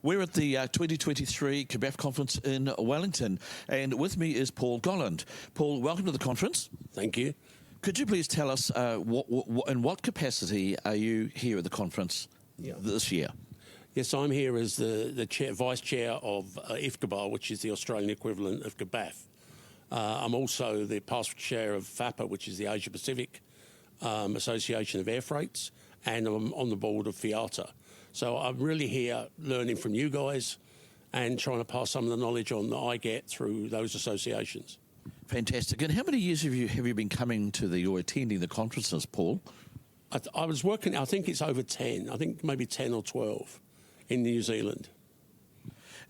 We're at the 2023 CBAFF conference in Wellington, and with me is Paul Golland. Paul, welcome to the conference. Thank you. Could you please tell us in what capacity are you here at the conference this year? Yes, I'm here as the vice chair of IFCBAA, which is the Australian equivalent of CBAFF. I'm also the past chair of FAPA, which is the Asia Pacific Association of Air Freights, and I'm on the board of FIATA. So I'm really here learning from you guys and trying to pass some of the knowledge on that I get through those associations. Fantastic. And how many years have you been coming to or attending the conferences, Paul? I was working, I think it's over 10, I think maybe 10 or 12 in New Zealand.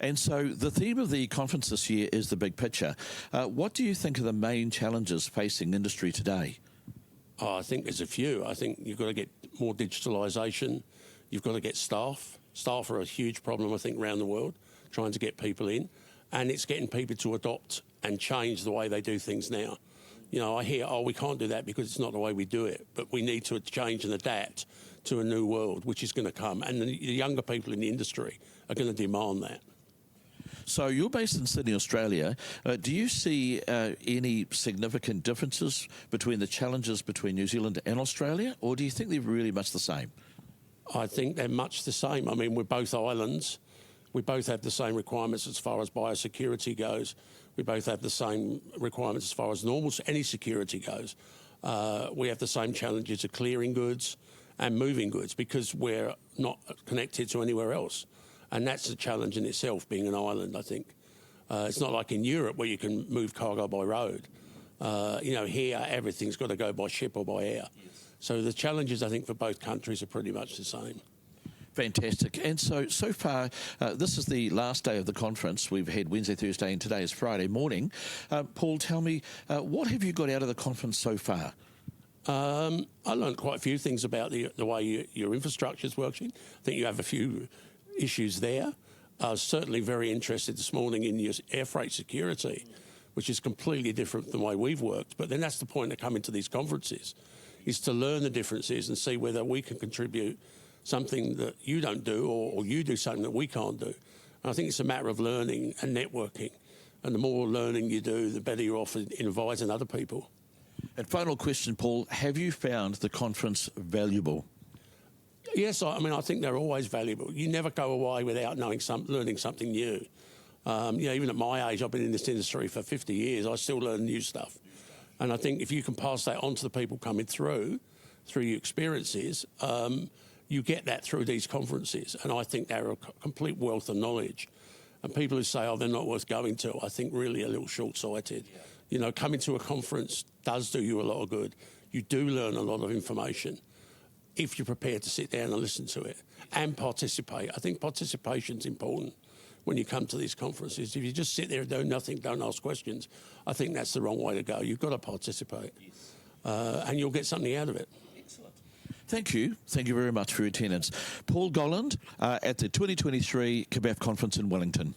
And so the theme of the conference this year is the big picture. What do you think are the main challenges facing industry today? Oh, I think there's a few. I think you've got to get more digitalisation. You've got to get staff. Staff are a huge problem, I think, around the world, trying to get people in. And it's getting people to adopt and change the way they do things now. You know, I hear, oh, we can't do that because it's not the way we do it. But we need to change and adapt to a new world, which is going to come. And the younger people in the industry are going to demand that. So you're based in Sydney, Australia. Do you see any significant differences between the challenges between New Zealand and Australia, or do you think they're really much the same? I think they're much the same. I mean, we're both islands. We both have the same requirements as far as biosecurity goes. We both have the same requirements as far as any security goes. We have the same challenges of clearing goods and moving goods because we're not connected to anywhere else. And that's a challenge in itself, being an island, I think. It's not like in Europe where you can move cargo by road. You know, here everything's got to go by ship or by air. So the challenges, I think, for both countries are pretty much the same. Fantastic. And so far, this is the last day of the conference. We've had Wednesday, Thursday, and today is Friday morning. Paul, tell me, what have you got out of the conference so far? I learned quite a few things about the way your infrastructure is working. I think you have a few issues there. I was certainly very interested this morning in your air freight security, which is completely different from the way we've worked. But then that's the point of coming to these conferences, is to learn the differences and see whether we can contribute something that you don't do or you do something that we can't do. And I think it's a matter of learning and networking. And the more learning you do, the better you're off in inviting other people. And final question, Paul, have you found the conference valuable? Yes, I mean, I think they're always valuable. You never go away without learning something new. You know, even at my age, I've been in this industry for 50 years, I still learn new stuff. And I think if you can pass that on to the people coming through your experiences, you get that through these conferences. And I think they're a complete wealth of knowledge. And people who say, oh, they're not worth going to, I think really a little short-sighted. Yeah. You know, coming to a conference does do you a lot of good. You do learn a lot of information if you're prepared to sit down and listen to it and participate. I think participation's important when you come to these conferences. If you just sit there and do nothing, don't ask questions, I think that's the wrong way to go. You've got to participate, and you'll get something out of it. Excellent. Thank you. Thank you very much for your attendance. Paul Golland at the 2023 CBAFF conference in Wellington.